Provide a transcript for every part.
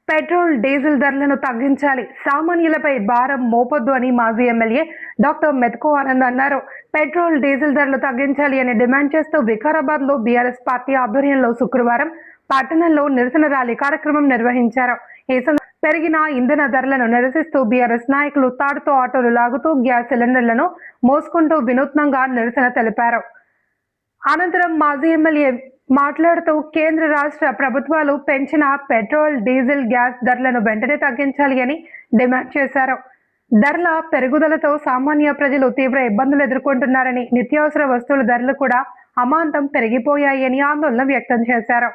Petrol diesel ధరలను తగ్గించాలి, సామాన్యులపై భారం మోపొద్దు అని మాజీ ఎమ్మెల్యే డాక్టర్ మెతుకు ఆనంద్ అన్నారు. పెట్రోల్ డీజిల్ ధరలు తగ్గించాలి అని డిమాండ్ చేస్తూ వికారాబాద్ లో బీఆర్ఎస్ పార్టీ ఆధ్వర్యంలో శుక్రవారం పట్టణంలో నిరసన ర్యాలీ కార్యక్రమం నిర్వహించారు. ఈ పెరిగిన ఇంధన ధరలను నిరసిస్తూ బీఆర్ఎస్ నాయకులు తాడుతో ఆటోలు లాగుతూ గ్యాస్ సిలిండర్లను మోసుకుంటూ వినూత్నంగా నిరసన తెలిపారు. అనంతరం మాజీ ఎమ్మెల్యే మాట్లాడుతూ కేంద్ర రాష్ట్ర ప్రభుత్వాలు పెంచిన పెట్రోల్ డీజిల్ గ్యాస్ ధరలను వెంటనే తగ్గించాలి అని డిమాండ్ చేశారు. ధరల పెరుగుదలతో సామాన్య ప్రజలు తీవ్ర ఇబ్బందులు ఎదుర్కొంటున్నారని, నిత్యావసర వస్తువుల ధరలు కూడా అమాంతం పెరిగిపోయాయని ఆందోళన వ్యక్తం చేశారు.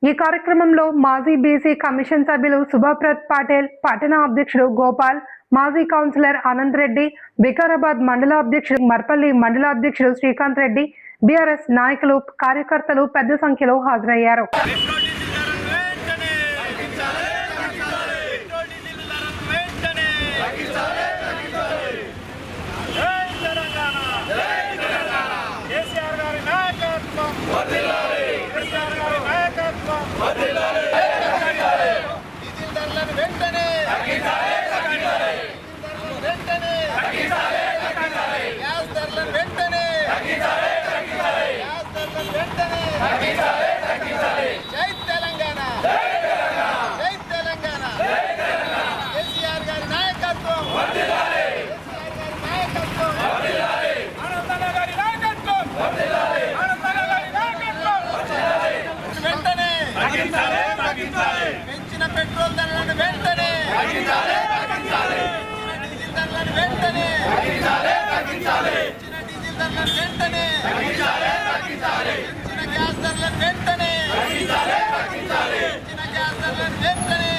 ఈ కార్యక్రమంలో మాజీ బీసీ కమిషన్ సభ్యులు శుభప్రత్ పాటిల్, పట్టణ అధ్యక్షుడు గోపాల్, మాజీ కౌన్సిలర్ అనంత్ రెడ్డి, వికారాబాద్ మండల అధ్యక్షుడు మర్పల్లి, మండల అధ్యక్షుడు శ్రీకాంత్ రెడ్డి, బీఆర్ఎస్ నాయకులు, కార్యకర్తలు పెద్ద సంఖ్యలో హాజరయ్యారు. పెంచిన పెట్రోల్ ధరలను వెంటనే డీజిల్ ధరలను వెంటనే డీజిల్ ధరలను వెంటనే పెంచిన గ్యాస్ ధరలను వెంటనే పెంచిన గ్యాస్ ధరలను వెంటనే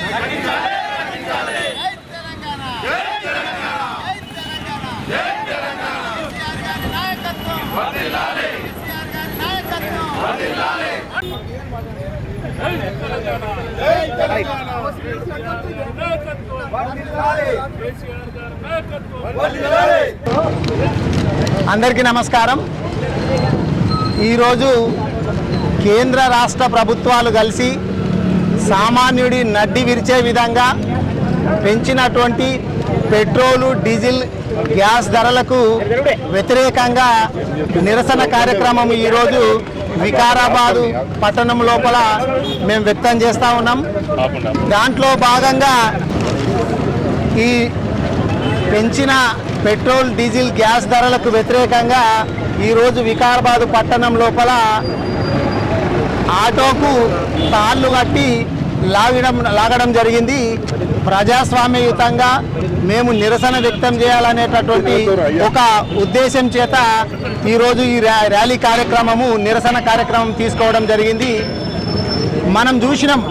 తెలంగాణ కేసీఆర్ గారి నాయకత్వం అందరికీ నమస్కారం. ఈరోజు కేంద్ర రాష్ట్ర ప్రభుత్వాలు కలిసి సామాన్యుడి నడ్డి విరిచే విధంగా పెంచినటువంటి పెట్రోలు, డీజిల్, గ్యాస్ ధరలకు వ్యతిరేకంగా నిరసన కార్యక్రమం ఈరోజు వికారాబాదు పట్టణం లోపల మేము వ్యక్తం చేస్తూ ఉన్నాం. దాంట్లో భాగంగా ఈ పెంచిన పెట్రోల్, డీజిల్, గ్యాస్ ధరలకు వ్యతిరేకంగా ఈరోజు వికారాబాదు పట్టణం లోపల ఆటోకు తాళ్ళు కట్టి లాగడం జరిగింది. ప్రజాస్వామ్యయుతంగా మేము నిరసన వ్యక్తం చేయాలనేటటువంటి ఒక ఉద్దేశం చేత ఈరోజు ఈ ర్యాలీ కార్యక్రమము, నిరసన కార్యక్రమం తీసుకోవడం జరిగింది. మనం చూసినాం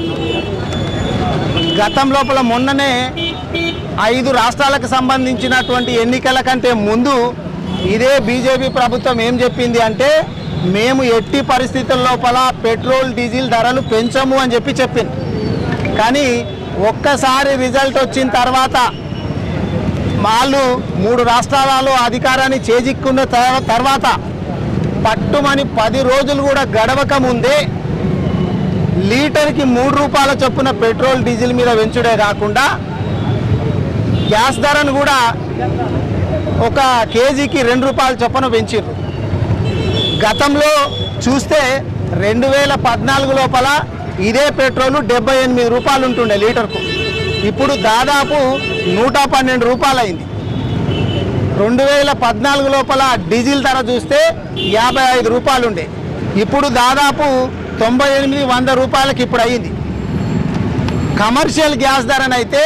గతం లోపల మొన్ననే 5 రాష్ట్రాలకు సంబంధించినటువంటి ఎన్నికల కంటే ముందు ఇదే బీజేపీ ప్రభుత్వం ఏం చెప్పింది అంటే, మేము ఎట్టి పరిస్థితుల లోపల పెట్రోల్, డీజిల్ ధరలు పెంచము అని చెప్పింది. కానీ ఒక్కసారి రిజల్ట్ వచ్చిన తర్వాత వాళ్ళు 3 రాష్ట్రాలలో అధికారాన్ని చేజిక్కున్న తర్వాత పట్టుమని 10 రోజులు కూడా గడవక ముందే లీటర్కి 3 రూపాయల చొప్పున పెట్రోల్, డీజిల్ మీద పెంచుడే కాకుండా గ్యాస్ ధరను కూడా ఒక కేజీకి 2 రూపాయల చొప్పున పెంచారు. గతంలో చూస్తే 2014 లోపల ఇదే పెట్రోల్ 78 రూపాయలు ఉంటుండే లీటర్కు. ఇప్పుడు దాదాపు 112 రూపాయలు అయింది. 2014 లోపల డీజిల్ ధర చూస్తే 55 రూపాయలు ఉండే, ఇప్పుడు దాదాపు 98-100 రూపాయలకి ఇప్పుడు అయింది. కమర్షియల్ గ్యాస్ ధరనైతే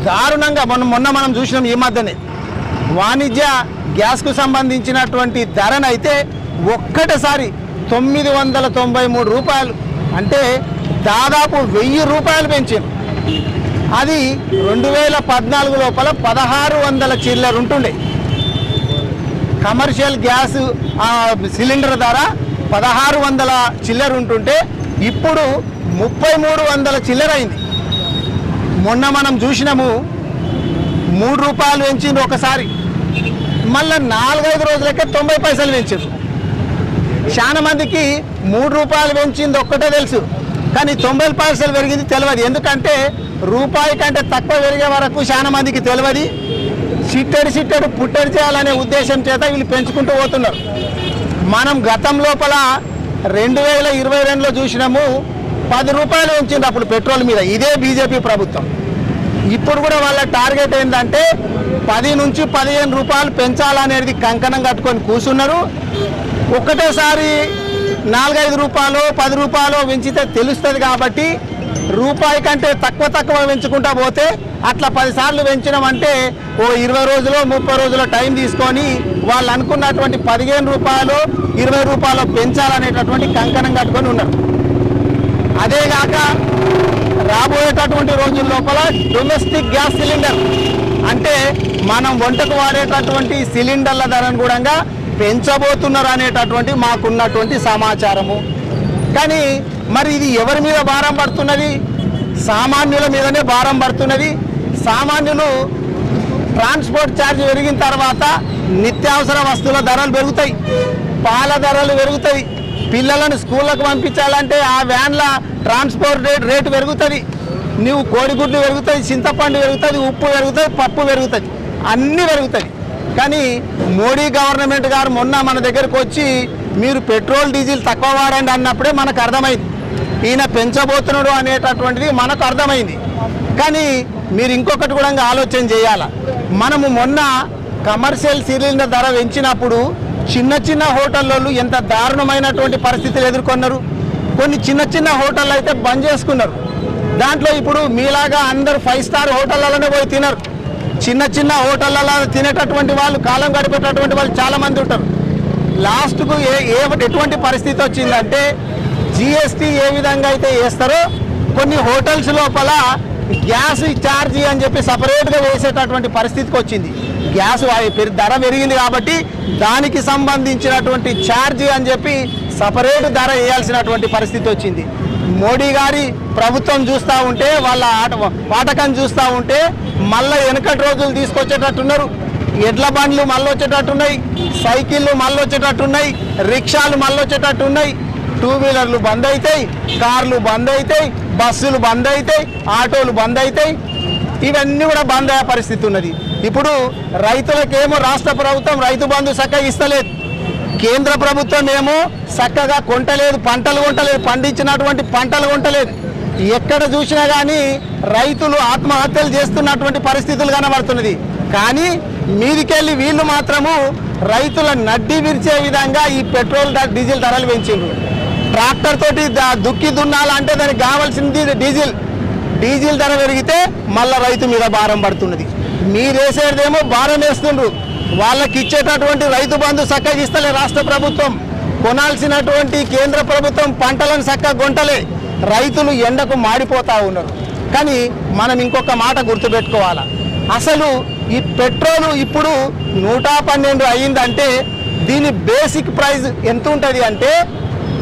దారుణంగా మొన్న మనం చూసినాం. ఈ మధ్యనే వాణిజ్య గ్యాస్కు సంబంధించినటువంటి ధరనైతే ఒక్కటేసారి 993 రూపాయలు, అంటే దాదాపు 1000 రూపాయలు పెంచారు. అది 2014 లోపల 1600 చిల్లర ఉంటుండే. కమర్షియల్ గ్యాస్ సిలిండర్ ధర 1600 చిల్లర ఉంటుంటే ఇప్పుడు 3300 చిల్లర అయింది. మొన్న మనం చూసినాము 3 రూపాయలు పెంచింది ఒకసారి, మళ్ళీ 4-5 రోజులకే 90 పైసలు పెంచారు. చాలా మందికి 3 రూపాయలు పెంచింది ఒక్కటే తెలుసు, కానీ 90 పైసలు పెరిగింది తెలియదు. ఎందుకంటే రూపాయి కంటే తక్కువ పెరిగే వరకు చాలా మందికి తెలియదు. చిట్టెడు పుట్టెడు చేయాలనే ఉద్దేశం చేత వీళ్ళు పెంచుకుంటూ పోతున్నారు. మనం గతం లోపల 2022లో చూసినాము, 10 రూపాయలు పెంచింది అప్పుడు పెట్రోల్ మీద ఇదే బీజేపీ ప్రభుత్వం. ఇప్పుడు కూడా వాళ్ళ టార్గెట్ ఏంటంటే 10 నుంచి 15 రూపాయలు పెంచాలనేది కంకణం కట్టుకొని కూర్చున్నారు. ఒక్కటేసారి 4-5 రూపాయలు 10 రూపాయలు పెంచితే తెలుస్తుంది కాబట్టి రూపాయి కంటే తక్కువ పెంచుకుంటా పోతే అట్లా 10 సార్లు పెంచడం అంటే ఓ 20 రోజులు 30 రోజుల టైం తీసుకొని వాళ్ళు అనుకున్నటువంటి 15 రూపాయలు 20 రూపాయలు పెంచాలనేటటువంటి కంకణం కట్టుకొని ఉన్నారు. అదేగాక రాబోయేటటువంటి రోజుల లోపల డొమెస్టిక్ గ్యాస్ సిలిండర్ అంటే మనం వంటకు వాడేటటువంటి సిలిండర్ల ధరను కూడా పెంచబోతున్నారు అనేటటువంటి మాకున్నటువంటి సమాచారము. కానీ మరి ఇది ఎవరి మీద భారం పడుతున్నది? సామాన్యుల మీదనే భారం పడుతున్నది. సామాన్యులు ట్రాన్స్పోర్ట్ ఛార్జ్ పెరిగిన తర్వాత నిత్యావసర వస్తువుల ధరలు పెరుగుతాయి, పాల ధరలు పెరుగుతాయి, పిల్లలను స్కూళ్ళకు పంపించాలంటే ఆ వ్యాన్ల ట్రాన్స్పోర్ట్ రేటు పెరుగుతుంది, నువ్వు కోడిగుడ్లు పెరుగుతుంది, చింతపండు పెరుగుతుంది, ఉప్పు పెరుగుతుంది, పప్పు పెరుగుతుంది, అన్నీ పెరుగుతాయి. కానీ మోడీ గవర్నమెంట్ గారు మొన్న మన దగ్గరకు వచ్చి మీరు పెట్రోల్ డీజిల్ తక్కువ వాడండి అన్నప్పుడే మనకు అర్థమైంది ఈయన పెంచబోతున్నాడు అనేటటువంటిది మనకు అర్థమైంది. కానీ మీరు ఇంకొకటి కూడా ఆలోచన చేయాల. మనము మొన్న కమర్షియల్ సిలిండర్ ధర పెంచినప్పుడు చిన్న హోటళ్ళు ఎంత దారుణమైనటువంటి పరిస్థితులు ఎదుర్కొన్నారు. కొన్ని చిన్న హోటళ్ళు అయితే బంద్ చేసుకున్నారు. దాంట్లో ఇప్పుడు మీలాగా అందరు 5 స్టార్ హోటళ్ళలోనే పోయి తినరు. చిన్న హోటళ్ళలో తినేటటువంటి వాళ్ళు, కాలం గడిపేటటువంటి వాళ్ళు చాలామంది ఉంటారు. లాస్ట్కు ఎటువంటి పరిస్థితి వచ్చిందంటే జిఎస్టీ ఏ విధంగా అయితే వేస్తారో కొన్ని హోటల్స్ లోపల గ్యాస్ ఛార్జీ అని చెప్పి సపరేట్గా వేసేటటువంటి పరిస్థితికి వచ్చింది. గ్యాస్ ధర పెరిగింది కాబట్టి దానికి సంబంధించినటువంటి ఛార్జీ అని చెప్పి సపరేట్ ధర వేయాల్సినటువంటి పరిస్థితి వచ్చింది. మోడీ గారి ప్రభుత్వం చూస్తూ ఉంటే, వాళ్ళ పాఠకం చూస్తూ ఉంటే మళ్ళీ వెనకటి రోజులు తీసుకొచ్చేటట్టున్నారు. ఎడ్ల బండ్లు మళ్ళీ వచ్చేటట్టున్నాయి, సైకిళ్ళు మళ్ళీ వచ్చేటట్టున్నాయి, రిక్షాలు మళ్ళీ వచ్చేటట్టున్నాయి, 2 వీలర్లు బంద్ అవుతాయి, కార్లు బంద్ అవుతాయి, బస్సులు బంద్ అవుతాయి, ఆటోలు బంద్ అవుతాయి. ఇవన్నీ కూడా బంద్ అయ్యే పరిస్థితి ఉన్నది. ఇప్పుడు రైతులకేమో రాష్ట్ర ప్రభుత్వం రైతు బంధు చక్కగా ఇస్తలేదు, కేంద్ర ప్రభుత్వం ఏమో చక్కగా కొంటలేదు, పంటలు కొంటలేదు, పండించినటువంటి పంటలు కొంటలేదు. ఎక్కడ చూసినా కానీ రైతులు ఆత్మహత్యలు చేస్తున్నటువంటి పరిస్థితులు కనబడుతున్నది. కానీ మీదికెళ్ళి వీళ్ళు మాత్రము రైతుల నడ్డి విరిచే విధంగా ఈ పెట్రోల్ డీజిల్ ధరలు పెంచిండ్రు. ట్రాక్టర్ తోటి దుక్కి దున్నాలంటే దానికి కావాల్సింది డీజిల్ ధర పెరిగితే మళ్ళీ రైతు మీద భారం పడుతున్నది. మీరేసేదేమో భారం వేస్తుండ్రు, వాళ్ళకి ఇచ్చేటటువంటి రైతు బంధు చక్కగా ఇస్తలే రాష్ట్ర ప్రభుత్వం, కొనాల్సినటువంటి కేంద్ర ప్రభుత్వం పంటలను చక్కగా కొంటలే, రైతులు ఎండకు మాడిపోతూ ఉన్నారు. కానీ మనం ఇంకొక మాట గుర్తుపెట్టుకోవాలా, అసలు ఈ పెట్రోలు ఇప్పుడు 112 అయ్యిందంటే దీని బేసిక్ ప్రైస్ ఎంత ఉంటుంది అంటే,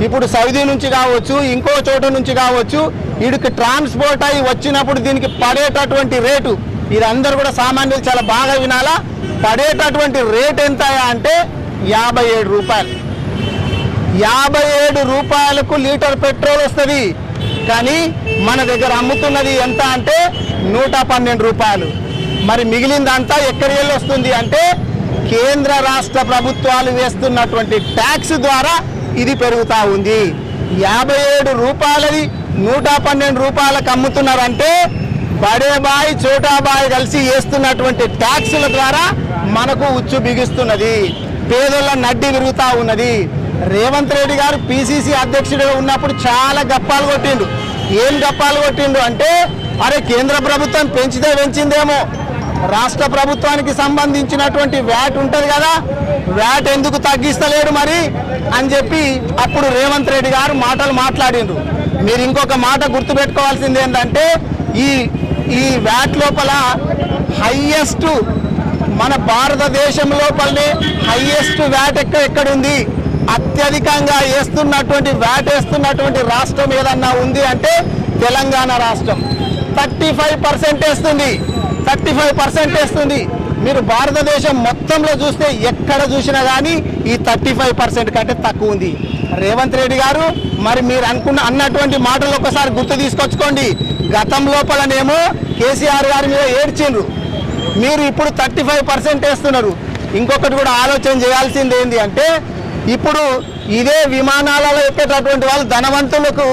ఇప్పుడు సౌదీ నుంచి కావచ్చు, ఇంకో చోట నుంచి కావచ్చు, వీడికి ట్రాన్స్పోర్ట్ అయ్యి వచ్చినప్పుడు దీనికి పడేటటువంటి రేటు, ఇది అందరూ కూడా సామాన్యులు చాలా బాగా వినాలా, పడేటటువంటి రేట్ ఎంత అంటే 57 రూపాయలు. 57 రూపాయలకు లీటర్ పెట్రోల్ వస్తుంది. కానీ మన దగ్గర అమ్ముతున్నది ఎంత అంటే 112 రూపాయలు. మరి మిగిలిందంతా ఎక్కడి వెళ్ళి వస్తుంది అంటే కేంద్ర రాష్ట్ర ప్రభుత్వాలు వేస్తున్నటువంటి ట్యాక్స్ ద్వారా ఇది పెరుగుతూ ఉంది. 57 రూపాయలది 112 రూపాయలకు అమ్ముతున్నారంటే బడేబాయి చోటాబాయి కలిసి వేస్తున్నటువంటి ట్యాక్సుల ద్వారా మనకు ఉచ్చు బిగిస్తున్నది, పేదల నడ్డి విరుగుతూ ఉన్నది. రేవంత్ రెడ్డి గారు పిసిసి అధ్యక్షుడిగా ఉన్నప్పుడు చాలా గప్పాలు కొట్టిండు. ఏం గప్పాలు కొట్టిండు అంటే, అరే కేంద్ర ప్రభుత్వం పెంచిందేమో, రాష్ట్ర ప్రభుత్వానికి సంబంధించినటువంటి వ్యాట్ ఉంటుంది కదా, వ్యాట్ ఎందుకు తగ్గిస్తలేడు మరి అని చెప్పి అప్పుడు రేవంత్ రెడ్డి గారు మాటలు మాట్లాడిండ్రు. మీరు ఇంకొక మాట గుర్తుపెట్టుకోవాల్సింది ఏంటంటే, ఈ వ్యాట్ లోపల హైయెస్ట్ మన భారతదేశం లోపలనే హైయెస్ట్ వ్యాట్ ఎక్కడుంది, అత్యధికంగా వ్యాట్ వేస్తున్నటువంటి రాష్ట్రం ఏదన్నా ఉంది అంటే తెలంగాణ రాష్ట్రం. 35% వేస్తుంది. మీరు భారతదేశం మొత్తంలో చూస్తే ఎక్కడ చూసినా కానీ ఈ 35% కంటే తక్కువ ఉంది. రేవంత్ రెడ్డి గారు మరి మీరు అన్నటువంటి మాటలు ఒకసారి గుర్తు తీసుకొచ్చుకోండి. గతం లోపలనేమో కేసీఆర్ గారి మీద ఏడ్చిండ్రు, మీరు ఇప్పుడు 35% వేస్తున్నారు. ఇంకొకటి కూడా ఆలోచన చేయాల్సింది ఏంటి అంటే, ఇప్పుడు ఇదే విమానాలలో ఎక్కేటటువంటి వాళ్ళు ధనవంతులకు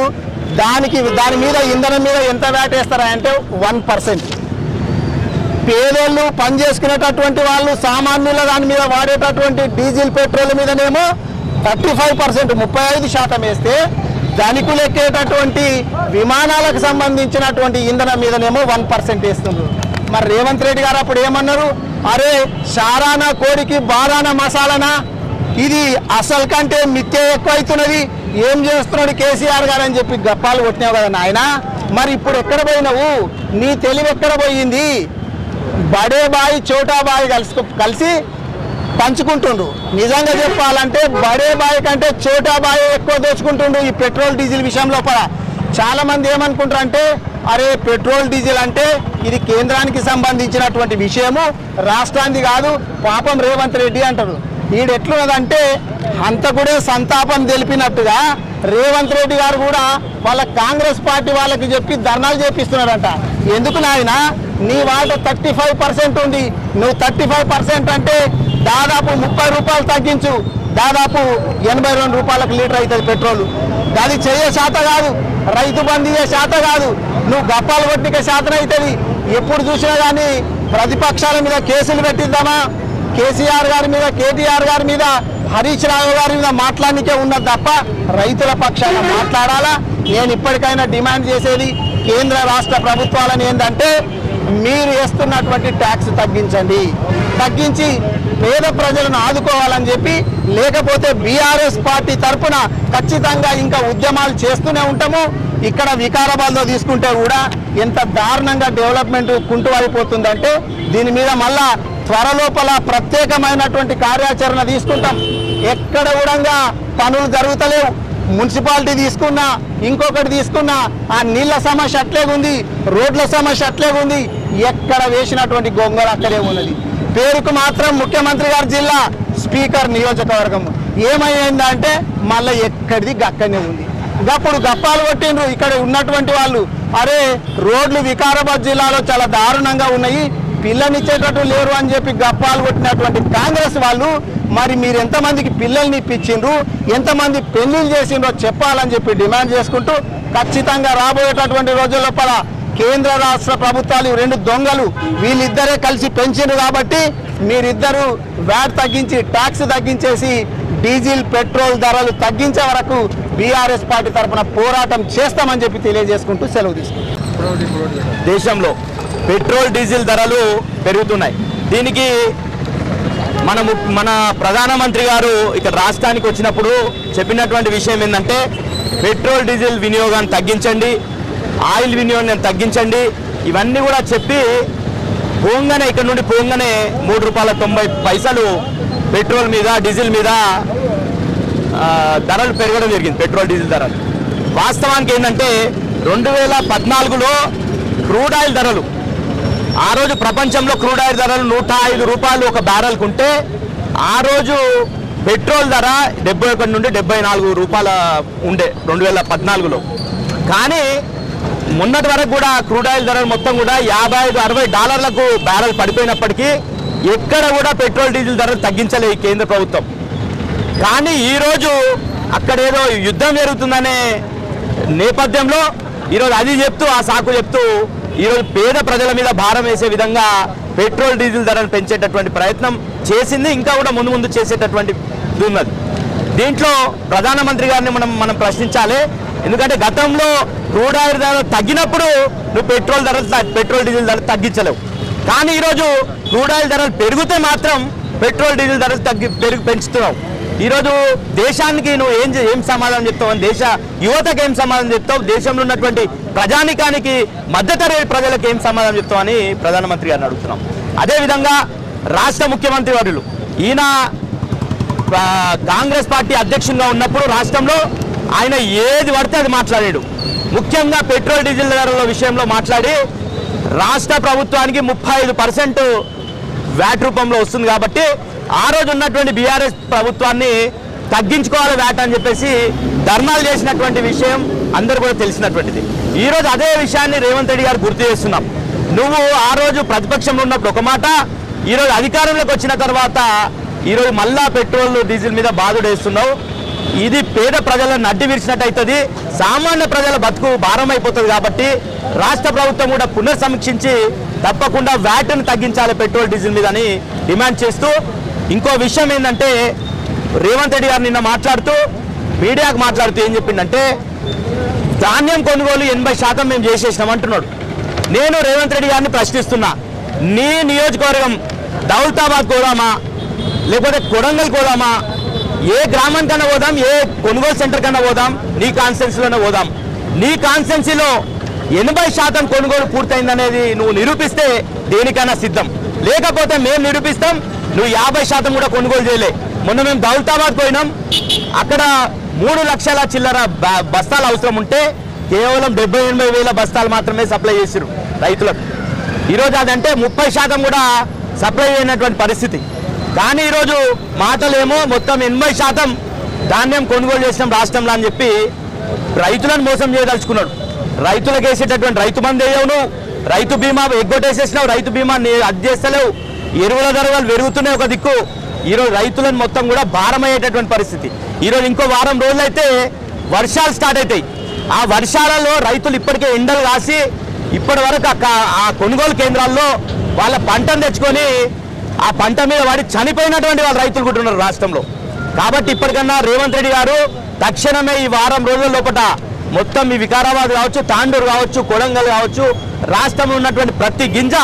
దాని మీద ఇంధనం మీద ఎంత వ్యాట్ వేస్తారా అంటే 1%. పేదోళ్ళు పని చేసుకునేటటువంటి వాళ్ళు సామాన్యుల దాని మీద వాడేటటువంటి డీజిల్ పెట్రోల్ మీదనేమో 35% 35% వేస్తే ధనికులు ఎక్కేటటువంటి విమానాలకు సంబంధించినటువంటి ఇంధనం మీదనేమో 1% వేస్తున్నారు. మరి రేవంత్ రెడ్డి గారు అప్పుడు ఏమన్నారు, అరే షారానా కోడికి బారానా మసాలానా, ఇది అసలు కంటే మిథ్య ఎక్కువ అవుతున్నది, ఏం చేస్తున్నాడు కేసీఆర్ గారు అని చెప్పి గప్పాలు కొట్టినావు కదా నాయన. మరి ఇప్పుడు ఎక్కడ పోయినావు, నీ తెలివి ఎక్కడ పోయింది? బడే బాయి చోటా బాయి కలిసి పంచుకుంటుండు. నిజంగా చెప్పాలంటే బడే బాయి కంటే చోటా బాయి ఎక్కువ దోచుకుంటుండు ఈ పెట్రోల్ డీజిల్ విషయంలో కూడా. చాలా మంది ఏమనుకుంటారు అంటే, అరే పెట్రోల్ డీజిల్ అంటే ఇది కేంద్రానికి సంబంధించినటువంటి విషయము, రాష్ట్రానికి కాదు, పాపం రేవంత్ రెడ్డి అంటారు. ఈడెట్లున్నదంటే హంతకుడే సంతాపం తెలిపినట్టుగా రేవంత్ రెడ్డి గారు కూడా వాళ్ళ కాంగ్రెస్ పార్టీ వాళ్ళకి చెప్పి ధర్నాలు చేపిస్తున్నారంట. ఎందుకు నాయన, నీ వాట 35% ఉంది, నువ్వు 35% అంటే దాదాపు 30 రూపాయలు తగ్గించు, దాదాపు 82 రూపాయలకు లీటర్ అవుతుంది పెట్రోల్. అది చేయే శాత కాదు, రైతు బంధు ఇయ్యే శాత కాదు, నువ్వు గప్పాలు కొట్టిక శాతం అవుతుంది. ఎప్పుడు చూసినా కానీ ప్రతిపక్షాల మీద కేసులు పెట్టిద్దామా, కేసీఆర్ గారి మీద, కేటీఆర్ గారి మీద, హరీష్ రావు గారి మీద మాట్లాడనికే ఉన్నది తప్ప రైతుల పక్షాన మాట్లాడాలా. నేను ఇప్పటికైనా డిమాండ్ చేసేది కేంద్ర రాష్ట్ర ప్రభుత్వాలను ఏంటంటే, మీరు వేస్తున్నటువంటి ట్యాక్స్ తగ్గించి పేద ప్రజలను ఆదుకోవాలని చెప్పి, లేకపోతే బీఆర్ఎస్ పార్టీ తరఫున ఖచ్చితంగా ఇంకా ఉద్యమాలు చేస్తూనే ఉంటాము. ఇక్కడ వికారాబాద్లో తీసుకుంటే కూడా ఎంత దారుణంగా డెవలప్మెంట్ కుంటువైపోతుందంటే, దీని మీద మళ్ళా త్వరలోపల ప్రత్యేకమైనటువంటి కార్యాచరణ తీసుకుంటాం. ఎక్కడ కూడా పనులు జరుగుతలేవు. మున్సిపాలిటీ తీసుకున్నా, ఇంకొకటి తీసుకున్నా, ఆ నీళ్ల సమస్య అట్లే ఉంది, రోడ్ల సమస్య అట్లే ఉంది, ఎక్కడ వేసినటువంటి గొంగళ అక్కడే ఉన్నది. పేరుకు మాత్రం ముఖ్యమంత్రి గారి జిల్లా, స్పీకర్ నియోజకవర్గం ఏమైందంటే మళ్ళీ ఎక్కడిది గక్కనే ఉంది. గప్పుడు గప్పాలు కొట్టిండ్రు ఇక్కడ ఉన్నటువంటి వాళ్ళు, అరే రోడ్లు వికారాబాద్ జిల్లాలో చాలా దారుణంగా ఉన్నాయి, పిల్లనిచ్చేటట్టు లేరు అని చెప్పి గప్పాలు కొట్టినటువంటి కాంగ్రెస్ వాళ్ళు, మరి మీరు ఎంతమందికి పిల్లల్ని ఇప్పించిండ్రు, ఎంతమంది పెళ్లిళ్ళు చేసిండ్రో చెప్పాలని చెప్పి డిమాండ్ చేసుకుంటూ, ఖచ్చితంగా రాబోయేటటువంటి రోజుల లోపల కేంద్ర రాష్ట్ర ప్రభుత్వాలు రెండు దొంగలు వీళ్ళిద్దరే కలిసి పెంచిండ్రు కాబట్టి మీరిద్దరూ వ్యాట్ తగ్గించి ట్యాక్స్ తగ్గించేసి డీజిల్ పెట్రోల్ ధరలు తగ్గించే వరకు బీఆర్ఎస్ పార్టీ తరఫున పోరాటం చేస్తామని చెప్పి తెలియజేసుకుంటూ సెలవు తీసుకుంటాం. దేశంలో పెట్రోల్ డీజిల్ ధరలు పెరుగుతున్నాయి. దీనికి మన ప్రధానమంత్రి గారు ఇక్కడ రాష్ట్రానికి వచ్చినప్పుడు చెప్పినటువంటి విషయం ఏంటంటే, పెట్రోల్ డీజిల్ వినియోగాన్ని తగ్గించండి, ఆయిల్ వినియోగాన్ని తగ్గించండి, ఇవన్నీ కూడా చెప్పి పోంగానే ఇక్కడ నుండి పోంగానే ₹3.90 పెట్రోల్ మీద, డీజిల్ మీద ధరలు పెరగడం జరిగింది. పెట్రోల్ డీజిల్ ధరలు వాస్తవానికి ఏంటంటే 2014లో క్రూడ్ ఆయిల్ ధరలు, ఆ రోజు ప్రపంచంలో క్రూడ్ ఆయిల్ ధరలు ₹105 ఒక బ్యారెల్కు ఉంటే, ఆ రోజు పెట్రోల్ ధర 71 నుండి ₹74 ఉండే 2014లో. కానీ మొన్నటి వరకు కూడా క్రూడ్ ఆయిల్ ధరలు మొత్తం కూడా $55-60 బ్యారెల్ పడిపోయినప్పటికీ ఎక్కడ కూడా పెట్రోల్ డీజిల్ ధరలు తగ్గించలే ఈ కేంద్ర ప్రభుత్వం. కానీ ఈరోజు అక్కడేదో యుద్ధం జరుగుతుందనే నేపథ్యంలో ఈరోజు అది చెప్తూ, ఆ సాకు చెప్తూ ఈరోజు పేద ప్రజల మీద భారం వేసే విధంగా పెట్రోల్ డీజిల్ ధరలు పెంచేటటువంటి ప్రయత్నం చేసింది, ఇంకా కూడా ముందు చేసేటటువంటి ఉన్నది. దీంట్లో ప్రధానమంత్రి గారిని మనం ప్రశ్నించాలి. ఎందుకంటే గతంలో క్రూడ్ ఆయిల్ ధరలు తగ్గినప్పుడు నువ్వు పెట్రోల్ డీజిల్ ధరలు తగ్గించలేవు. కానీ ఈరోజు క్రూడ్ ఆయిల్ ధరలు పెరిగితే మాత్రం పెట్రోల్ డీజిల్ ధరలు పెంచుతున్నావు. ఈరోజు దేశానికి నువ్వు ఏం సమాధానం చెప్తావు, దేశ యువతకు ఏం సమాధానం చెప్తావు, దేశంలో ఉన్నటువంటి ప్రజానికానికి, మధ్యతరగతి ప్రజలకు ఏం సమాధానం చెప్తావు అని ప్రధానమంత్రి గారిని అడుగుతున్నాం. అదేవిధంగా రాష్ట్ర ముఖ్యమంత్రి వర్యులు ఈయన కాంగ్రెస్ పార్టీ అధ్యక్షునిగా ఉన్నప్పుడు రాష్ట్రంలో ఆయన ఏది పడితే అది మాట్లాడాడు. ముఖ్యంగా పెట్రోల్ డీజిల్ ధరల విషయంలో మాట్లాడి రాష్ట్ర ప్రభుత్వానికి 35% వ్యాట్ రూపంలో వస్తుంది కాబట్టి ఆ రోజు ఉన్నటువంటి బీఆర్ఎస్ ప్రభుత్వాన్ని తగ్గించుకోవాలి వ్యాట్ అని చెప్పేసి ధర్నాలు చేసినటువంటి విషయం అందరూ కూడా తెలిసినటువంటిది. ఈరోజు అదే విషయాన్ని రేవంత్ రెడ్డి గారు గుర్తు చేస్తున్నాం. నువ్వు ఆ రోజు ప్రతిపక్షంలో ఉన్నప్పుడు ఒక మాట, ఈరోజు అధికారంలోకి వచ్చిన తర్వాత ఈరోజు మళ్ళా పెట్రోల్ డీజిల్ మీద బాధుడేస్తున్నావు. ఇది పేద ప్రజలను నడ్డి విరిచినట్టు అవుతుంది, సామాన్య ప్రజల బతుకు భారం అయిపోతుంది. కాబట్టి రాష్ట్ర ప్రభుత్వం కూడా పునర్సమీక్షించి తప్పకుండా వ్యాట్ను తగ్గించాలి పెట్రోల్ డీజిల్ మీద అని డిమాండ్ చేస్తూ, ఇంకో విషయం ఏంటంటే రేవంత్ రెడ్డి గారు నిన్న మాట్లాడుతూ మీడియాకు మాట్లాడుతూ ఏం చెప్పిందంటే ధాన్యం కొనుగోలు 80% మేము చేసేసినాం అంటున్నాడు. నేను రేవంత్ రెడ్డి గారిని ప్రశ్నిస్తున్నా, నీ నియోజకవర్గం దౌలతాబాద్ పోదామా లేకపోతే కొడంగల్ పోదామా, ఏ గ్రామానికన్నా పోదాం, ఏ కొనుగోలు సెంటర్ కన్నా పోదాం, నీ కాన్స్టిట్యున్సీలోనే పోదాం. నీ కాన్స్టిట్యున్సీలో 80% కొనుగోలు పూర్తయిందనేది నువ్వు నిరూపిస్తే దేనికైనా సిద్ధం, లేకపోతే మేము నిరూపిస్తాం నువ్వు 50% కూడా కొనుగోలు చేయలే. మొన్న మేము దౌలతాబాద్ పోయినాం, అక్కడ 3 లక్షల చిల్లర బస్తాలు అవసరం ఉంటే కేవలం 70-80 వేల బస్తాలు మాత్రమే సప్లై చేసిరు రైతులకు. ఈరోజు అదంటే 30% కూడా సప్లై అయినటువంటి పరిస్థితి. కానీ ఈరోజు మాటలేమో మొత్తం 80% ధాన్యం కొనుగోలు చేసినాం రాష్ట్రంలో అని చెప్పి రైతులను మోసం చేయదలుచుకున్నాడు. రైతులకు వేసేటటువంటి రైతు బంధు వేయవు, రైతు బీమా ఎగ్గొట్టేసేసినావు, రైతు బీమా అది చేస్తలేవు, ఎరువుల ధరలు పెరుగుతున్నాయి ఒక దిక్కు. ఈరోజు రైతులను మొత్తం కూడా భారమయ్యేటటువంటి పరిస్థితి. ఈరోజు ఇంకో వారం రోజులైతే వర్షాలు స్టార్ట్ అవుతాయి. ఆ వర్షాలలో రైతులు ఇప్పటికే ఎండలు కాసి ఇప్పటి వరకు ఆ కొనుగోలు కేంద్రాల్లో వాళ్ళ పంటను తెచ్చుకొని ఆ పంట మీద వాడి చనిపోయినటువంటి వాళ్ళ రైతులు కూడా ఉన్నారు రాష్ట్రంలో. కాబట్టి ఇప్పటికన్నా రేవంత్ రెడ్డి గారు తక్షణమే ఈ వారం రోజుల లోపల మొత్తం ఈ వికారాబాద్ కావచ్చు, తాండూరు కావచ్చు, కొడంగల్ కావచ్చు, రాష్ట్రంలో ఉన్నటువంటి ప్రతి గింజ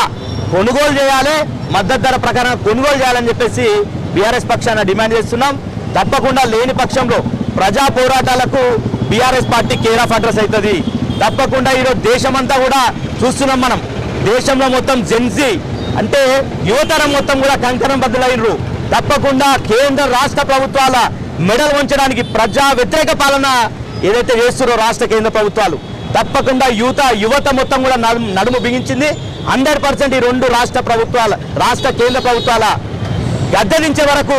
కొనుగోలు చేయాలి, మద్దతు ధర ప్రకారం కొనుగోలు చేయాలని చెప్పేసి బీఆర్ఎస్ పక్షాన డిమాండ్ చేస్తున్నాం. తప్పకుండా లేని పక్షంలో ప్రజా పోరాటాలకు BRS party care of address అవుతుంది. తప్పకుండా ఈరోజు దేశమంతా కూడా చూస్తున్నాం మనం, దేశంలో మొత్తం జెన్జీ అంటే యువతరం మొత్తం కూడా కంకణం బద్దులైనరు. తప్పకుండా కేంద్ర రాష్ట్ర ప్రభుత్వాల మెడలు వంచడానికి ప్రజా వ్యతిరేక పాలన ఏదైతే చేస్తున్నారో రాష్ట్ర కేంద్ర ప్రభుత్వాలు, తప్పకుండా యువత మొత్తం కూడా నడుము బిగించింది. 100% ఈ 2 రాష్ట్ర కేంద్ర ప్రభుత్వాల గద్దెదించే వరకు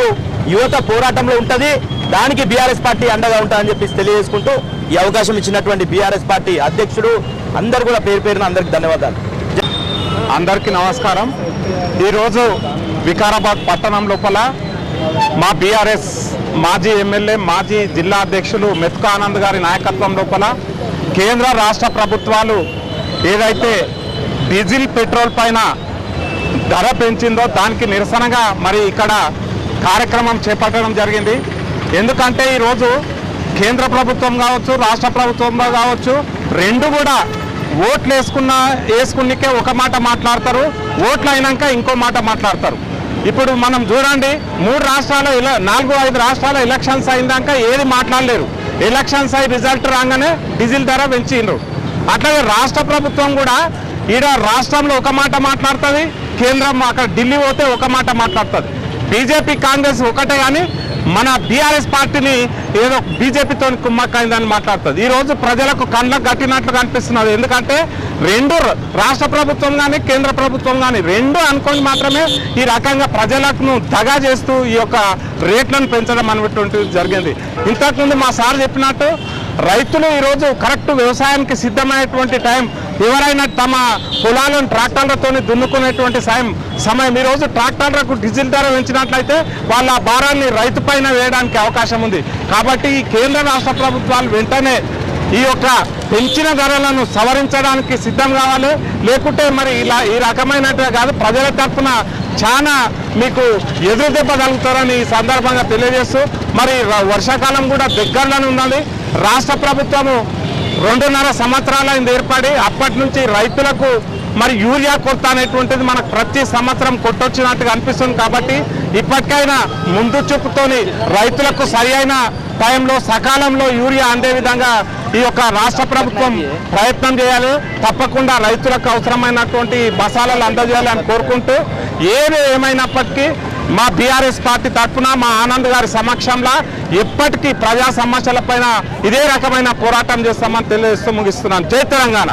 యువత పోరాటంలో ఉంటుంది. దానికి బీఆర్ఎస్ పార్టీ అండగా ఉంటుందని చెప్పి తెలియజేసుకుంటూ ఈ అవకాశం ఇచ్చినటువంటి బీఆర్ఎస్ పార్టీ అధ్యక్షుడు అందరు కూడా పేరున అందరికి ధన్యవాదాలు. అందరికీ నమస్కారం. ఈరోజు వికారాబాద్ పట్టణం లోపల మా బీఆర్ఎస్ మాజీ ఎమ్మెల్యే, మాజీ జిల్లా అధ్యక్షులు మెతుక ఆనంద్ గారి నాయకత్వం లోపల కేంద్ర రాష్ట్ర ప్రభుత్వాలు ఏదైతే డీజిల్ పెట్రోల్ పైన ధర పెంచిందో దానికి నిరసనగా మరి ఇక్కడ కార్యక్రమం చేపట్టడం జరిగింది. ఎందుకంటే ఈరోజు కేంద్ర ప్రభుత్వం కావచ్చు, రాష్ట్ర ప్రభుత్వంలో కావచ్చు, రెండు కూడా ఓట్లు వేసుకునికే ఒక మాట మాట్లాడతారు, ఓట్లు అయినాక ఇంకో మాట మాట్లాడతారు. ఇప్పుడు మనం చూడండి, 4-5 రాష్ట్రాల ఎలక్షన్స్ అయినాక ఏది మాట్లాడలేరు. ఎలక్షన్స్ అయి రిజల్ట్ రాగానే డీజిల్ ధర పెంచిండ్రు. అట్లాగే రాష్ట్ర ప్రభుత్వం కూడా ఈడ రాష్ట్రంలో ఒక మాట మాట్లాడుతుంది, కేంద్రం అక్కడ ఢిల్లీ పోతే ఒక మాట మాట్లాడుతుంది. బీజేపీ కాంగ్రెస్ ఒకటే కానీ మన బీఆర్ఎస్ పార్టీని ఏదో బీజేపీతో కుమ్మక్కైందని మాట్లాడుతుంది. ఈరోజు ప్రజలకు కళ్ళకు కట్టినట్లు కనిపిస్తున్నది. ఎందుకంటే రెండు రాష్ట్ర ప్రభుత్వం కానీ కేంద్ర ప్రభుత్వం కానీ రెండు అనుకొని మాత్రమే ఈ రకంగా ప్రజలకు దగా చేస్తూ ఈ యొక్క రేట్లను పెంచడం అనేటువంటిది జరిగింది. ఇంతకుముందు మా సార్ చెప్పినట్టు రైతులు ఈరోజు కరెక్ట్ వ్యవసాయానికి సిద్ధమైనటువంటి టైం, ఎవరైనా తమ పొలాలను ట్రాక్టర్లతో దున్నుకునేటువంటి సమయం ఈరోజు ట్రాక్టర్లకు డీజిల్ ధర పెంచినట్లయితే వాళ్ళ భారాన్ని రైతు పైన వేయడానికి అవకాశం ఉంది. కాబట్టి ఈ కేంద్ర రాష్ట్ర ప్రభుత్వాలు వెంటనే ఈ యొక్క పెంచిన ధరలను సవరించడానికి సిద్ధం కావాలి. లేకుంటే మరి ఇలా ఈ రకమైనట్టుగా కాదు, ప్రజల తరఫున చాలా మీకు ఎదురు దెబ్బ తగులుతారని ఈ సందర్భంగా తెలియజేస్తూ, మరి వర్షాకాలం కూడా దగ్గరలోనే ఉన్నది. రాష్ట్ర ప్రభుత్వము 2.5 సంవత్సరాలైంది ఏర్పడి, అప్పటి నుంచి రైతులకు మరి యూరియా కొరత అనేటువంటిది మనకు ప్రతి సంవత్సరం కొట్టొచ్చినట్టుగా అనిపిస్తుంది. కాబట్టి ఇప్పటికైనా ముందు చూపుతోని రైతులకు సరి అయిన టైంలో సకాలంలో యూరియా అందే విధంగా ఈ యొక్క రాష్ట్ర ప్రభుత్వం ప్రయత్నం చేయాలి. తప్పకుండా రైతులకు అవసరమైనటువంటి బసాలను అందజేయాలని కోరుకుంటూ, ఏమైనప్పటికీ మా బీఆర్ఎస్ పార్టీ తరఫున మా ఆనంద్ గారి సమక్షంలో ఎప్పటికీ ప్రజా సమస్యలపైన ఇదే రకమైన పోరాటం చేస్తామని తెలియజేస్తూ ముగిస్తున్నాను. జై తెలంగాణ.